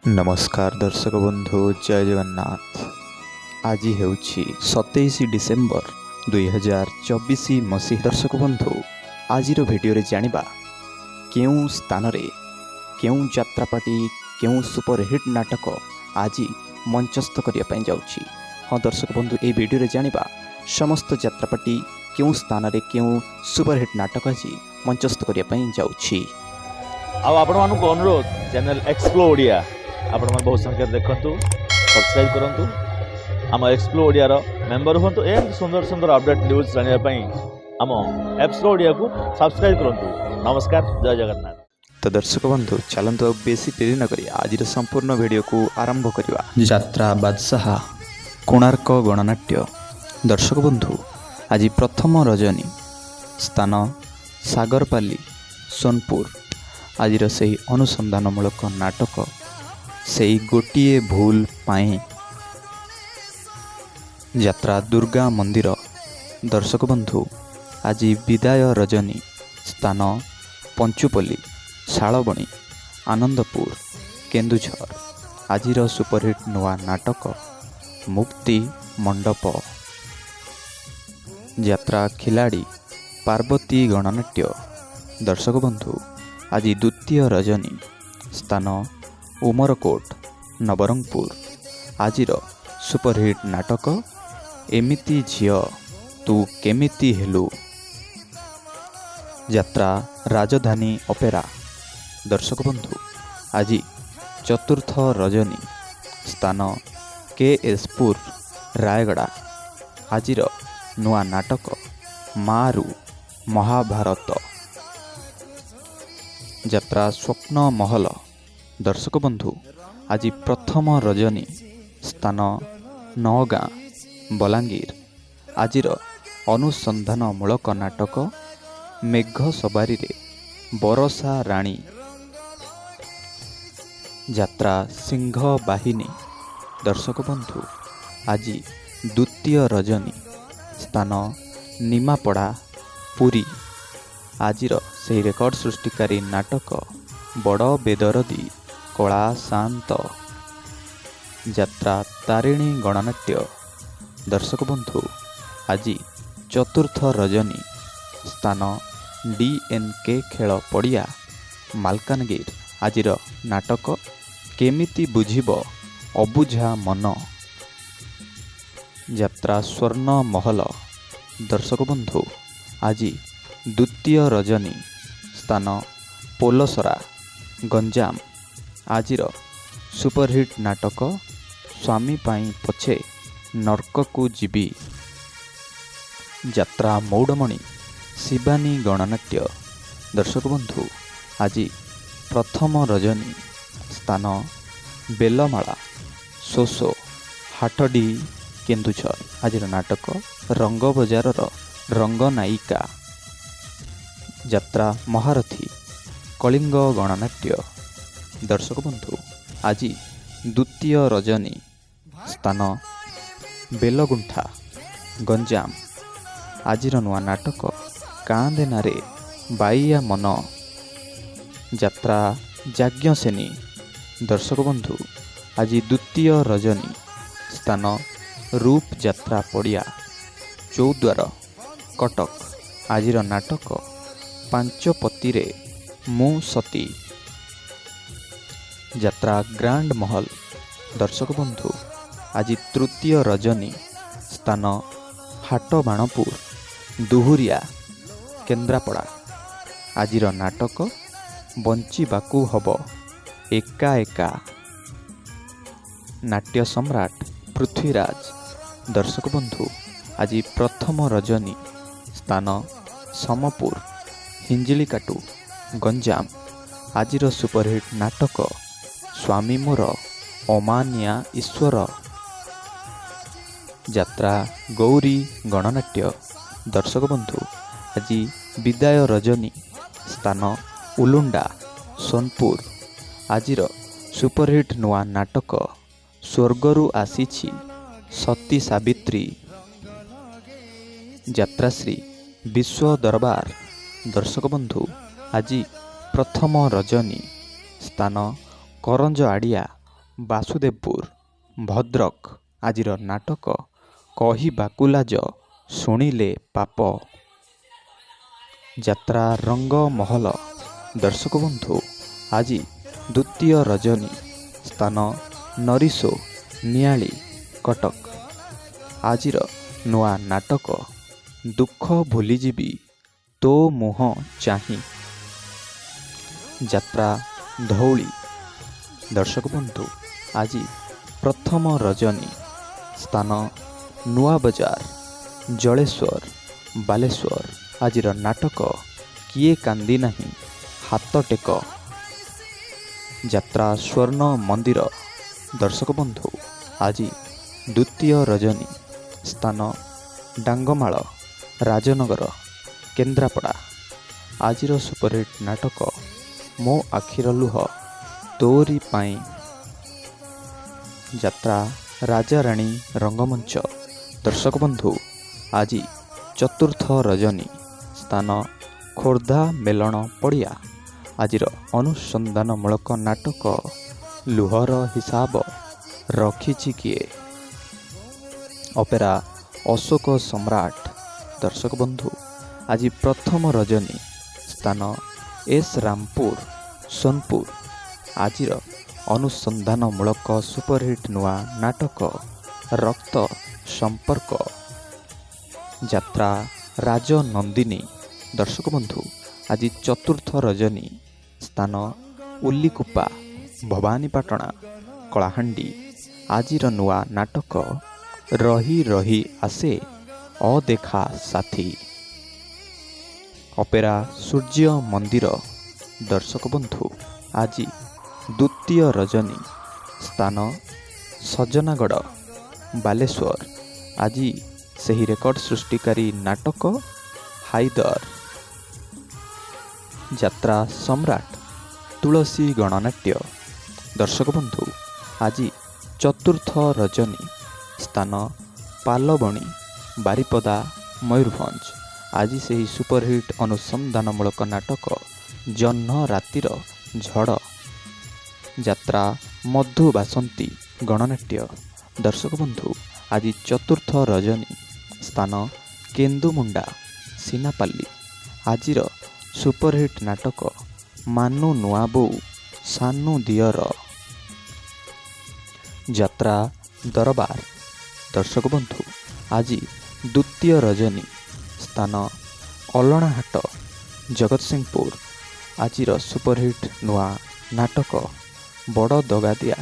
नमस्कार दर्शक बंधु जय जगन्नाथ। आज हेउछि 27 डिसेम्बर 2024 मसीहा। दर्शक बंधु आजिर भिडियो जानिबा केउं स्थान रे केउं यात्रापाटी केउं सुपरहिट नाटक आज मंचस्थ करिया पई जाउछि। हाँ दर्शक बंधु ए भिडियो रे जानिबा समस्त यात्रापाटी केउं स्थान रे केउं सुपरहिट नाटक आज मंचस्थ करिया पई जाउछि। आपण मानक अनुरोध चैनल एक्सप्लो ओडिया आपण मन बहुत संख्या देखंतु सब्सक्राइब करंतु आम एक्सप्लो ओडिया रो मेंबर होंतु एंड सुंदर सुंदर अपडेट न्यूज जानिया पई आम एक्सप्लो ओडिया को सब्सक्राइब करंतु। नमस्कार जय जगन्नाथ। तो दर्शक बंधु चलतु बेसी डेरी न करी आज संपूर्ण वीडियो को आरंभ करवा। यात्रा बादशाह कोणार्क गणनाट्य। दर्शक बंधु आज प्रथम रजनी स्थान सागरपाली सोनपुर। आज से अनुसंधानमूलक नाटक से गोटिए भूल पाए यात्रा दुर्गा मंदिर। दर्शक बंधु आज विदाय रजनी स्थान पंचुपल्ली शालबणी आनंदपुर केन्दुझर। आज सुपरहिट नुआ नाटक मुक्ति मंडप। यात्रा खिलाड़ी पार्वती गणनाट्य। दर्शक बंधु आज द्वितीय रजनी स्थान उमरकोट नवरंगपुर। आज सुपरहिट नाटक एमिति झियो तू केमिति हेलु। यात्रा राजधानी अपेरा। दर्शक बंधु आज चतुर्थ रजनी स्थान केएसपुर रायगड़ा। आज नुआ नाटक मारू महाभारत। यात्रा स्वप्न महल। दर्शक बंधु आज प्रथम रजनी स्थान नगाँ बलांगीर। आज अनुसंधानमूलक नाटक मेघ सवारी रे बरसा राणी। यात्रा सिंह बाहिनी। दर्शक बंधु आज द्वितीय रजनी स्थान निमापड़ा पुरी। आज से रेकर्ड सृष्टिकारी नाटक बड़ बेदरदी कला शांत। यात्रा तारिणी गणनाट्य। दर्शक बंधु आज चतुर्थ रजनी स्थान डीएनके खेल पड़िया मालकानगिर। आज नाटक केमिति बुझिब अबुझा मन। यात्रा स्वर्ण महल। दर्शक बंधु आज द्वितीय रजनी स्थान पोलसरा गंजाम। आज सुपरहिट नाटक स्वामी पाई पछे नर्क को जीवी। यात्रा मौडमणि शिवानी गणनाट्य। दर्शक बंधु आज प्रथम रजनी स्थान बेलमाला सोसो हाटडी केन्दुझर। आज नाटक रंग बजार रंग नायिका। यात्रा महारथी कलिंग गणनाट्य। दर्शक बंधु आज द्वितीय रजनी स्थान बेलगुंठा गंजाम। आज नुआ नाटक कांदेनारे बाइया मन। यात्रा याज्ञसेनी। दर्शक बंधु आज द्वितीय रजनी स्थान रूप यात्रा पड़िया चौद्वार कटक। आज नाटक पांचपति रे मु सती। यात्रा ग्रांड महल। दर्शक बंधु आज तृतीय रजनी स्थान हाट बाणपुर दुहुरिया केन्द्रापड़ा। आज नाटक बंचिबाकू हब एका एका। नाट्य सम्राट पृथ्वीराज। दर्शक बंधु आज प्रथम रजनी स्थान समपुर हिंजिलीकाटू गंजाम। आज सुपरहिट नाटक स्वामी मोर अमानिया ईश्वर। यात्रा गौरी गणनाट्य। दर्शक बंधु आज विदाय रजनी स्थान उलुंडा सोनपुर। आज सुपरहिट नुआ नाटक स्वर्गरु आसीछि सती सावित्री। यात्राश्री विश्व दरबार। दर्शक बंधु आज प्रथम रजनी स्थान करंज आड़िया ବାସୁଦେବପୁର ଭଦ୍ରକ ଆଜିର ନାଟକ କହିବାକୁ ଲାଜ ଶୁଣିଲେ ପାପ। ଯାତ୍ରା ରଙ୍ଗମହଲ ଦର୍ଶକ ବନ୍ଧୁ ଆଜି ଦ୍ୱିତୀୟ ରଜନୀ ସ୍ଥାନ ନରିସୋ ନିଆଳି କଟକ। ଆଜିର ନୂଆ ନାଟକ ଦୁଃଖ ଭୁଲିଯିବି ତୋ ମୁହଁ ଚାହିଁ। ଯାତ୍ରା ଧଉଳି ଦର୍ଶକ ବନ୍ଧୁ ଆଜି ପ୍ରଥମ ରଜନୀ ସ୍ଥାନ ନୂଆବଜାର ଜଳେଶ୍ୱର ବାଲେଶ୍ୱର। ଆଜିର ନାଟକ କିଏ କାନ୍ଦି ନାହିଁ ହାତ ଟେକ। ଯାତ୍ରା ସ୍ୱର୍ଣ୍ଣ ମନ୍ଦିର ଦର୍ଶକ ବନ୍ଧୁ ଆଜି ଦ୍ୱିତୀୟ ରଜନୀ ସ୍ଥାନ ଡାଙ୍ଗମାଳ ରାଜନଗର କେନ୍ଦ୍ରାପଡ଼ା। ଆଜିର ସୁପରହିଟ୍ ନାଟକ ମୋ ଆଖିର ଲୁହ ତୋରି ପାଇଁ। ଯାତ୍ରା ରାଜାରାଣୀ ରଙ୍ଗମଞ୍ଚ ଦର୍ଶକ ବନ୍ଧୁ ଆଜି ଚତୁର୍ଥ ରଜନୀ ସ୍ଥାନ ଖୋର୍ଦ୍ଧା ମେଲଣ ପଡ଼ିଆ। ଆଜିର ଅନୁସନ୍ଧାନମୂଳକ ନାଟକ ଲୁହର ହିସାବ ରଖିଛି କିଏ। ଅପେରା ଅଶୋକ ସମ୍ରାଟ ଦର୍ଶକ ବନ୍ଧୁ ଆଜି ପ୍ରଥମ ରଜନୀ ସ୍ଥାନ ଏସ୍ ରାମପୁର ସୋନପୁର। ଆଜିର ଅନୁସନ୍ଧାନମୂଳକ ସୁପରହିଟ୍ ନୂଆ ନାଟକ ରକ୍ତ ସମ୍ପର୍କ। ଯାତ୍ରା ରାଜନନ୍ଦିନୀ ଦର୍ଶକ ବନ୍ଧୁ ଆଜି ଚତୁର୍ଥ ରଜନୀ ସ୍ଥାନ ଉଲିକୁପା ଭବାନୀପାଟଣା କଳାହାଣ୍ଡି। ଆଜିର ନୂଆ ନାଟକ ରହି ରହି ଆସେ ଅଦେଖା ସାଥୀ। ଅପେରା ସୂର୍ଯ୍ୟ ମନ୍ଦିର ଦର୍ଶକ ବନ୍ଧୁ ଆଜି ଦ୍ୱିତୀୟ ରଜନୀ ସ୍ଥାନ ସଜନାଗଡ଼ ବାଲେଶ୍ୱର। ଆଜି ସେହି ରେକର୍ଡ଼ ସୃଷ୍ଟିକାରୀ ନାଟକ ହାଇଦର। ଯାତ୍ରା ସମ୍ରାଟ ତୁଳସୀ ଗଣନାଟ୍ୟ ଦର୍ଶକ ବନ୍ଧୁ ଆଜି ଚତୁର୍ଥ ରଜନୀ ସ୍ଥାନ ପାଲବଣୀ ବାରିପଦା ମୟୂରଭଞ୍ଜ। ଆଜି ସେହି ସୁପରହିଟ୍ ଅନୁସନ୍ଧାନମୂଳକ ନାଟକ ଜହ୍ନ ରାତିର ଝଡ଼। ଯାତ୍ରା ମଧୁ ବାସନ୍ତୀ ଗଣନାଟ୍ୟ ଦର୍ଶକ ବନ୍ଧୁ ଆଜି ଚତୁର୍ଥ ରଜନୀ ସ୍ଥାନ କେନ୍ଦୁମୁଣ୍ଡା ସିନାପାଲି। ଆଜିର ସୁପରହିଟ୍ ନାଟକ ମାନୁ ନୂଆବୋଉ ସାନୁ ଦିଅର। ଯାତ୍ରା ଦରବାର ଦର୍ଶକ ବନ୍ଧୁ ଆଜି ଦ୍ୱିତୀୟ ରଜନୀ ସ୍ଥାନ ଅଲଣାହାଟ ଜଗତସିଂହପୁର। ଆଜିର ସୁପରହିଟ୍ ନୂଆ ନାଟକ ବଡ଼ ଦଗାଦିଆ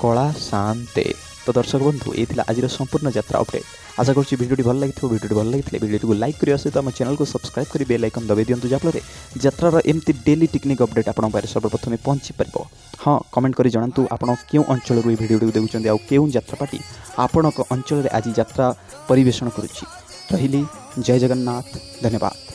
କଳା ସାନ୍ତେ। ତ ଦର୍ଶକ ବନ୍ଧୁ ଏଇ ଥିଲା ଆଜିର ସମ୍ପୂର୍ଣ୍ଣ ଯାତ୍ରା ଅପଡେଟ୍। ଆଶା କରୁଛି ଭିଡ଼ିଓଟି ଭଲ ଲାଗିଥିବ। ଭିଡ଼ିଓଟି ଭଲ ଲାଗିଥିଲେ ଭିଡ଼ିଓଟିକୁ ଲାଇକ୍ କରିବା ସହିତ ଆମ ଚ୍ୟାନେଲକୁ ସବସ୍କ୍ରାଇବ୍ କରି ବେଲ୍ ଆଇକନ୍ ଦବାଇ ଦିଅନ୍ତୁ, ଯାହାଫଳରେ ଯାତ୍ରାର ଏମିତି ଡେଲି ଟେକ୍ନିକ୍ ଅପଡେଟ୍ ଆପଣଙ୍କ ପାଖରେ ସର୍ବପ୍ରଥମେ ପହଞ୍ଚି ପାରିବ। ହଁ, କମେଣ୍ଟ କରି ଜଣାନ୍ତୁ ଆପଣ କେଉଁ ଅଞ୍ଚଳରୁ ଏହି ଭିଡ଼ିଓଟିକୁ ଦେଖୁଛନ୍ତି ଆଉ କେଉଁ ଯାତ୍ରାପାର୍ଟି ଆପଣଙ୍କ ଅଞ୍ଚଳରେ ଆଜି ଯାତ୍ରା ପରିବେଷଣ କରୁଛି। ରହିଲି, ଜୟ ଜଗନ୍ନାଥ, ଧନ୍ୟବାଦ।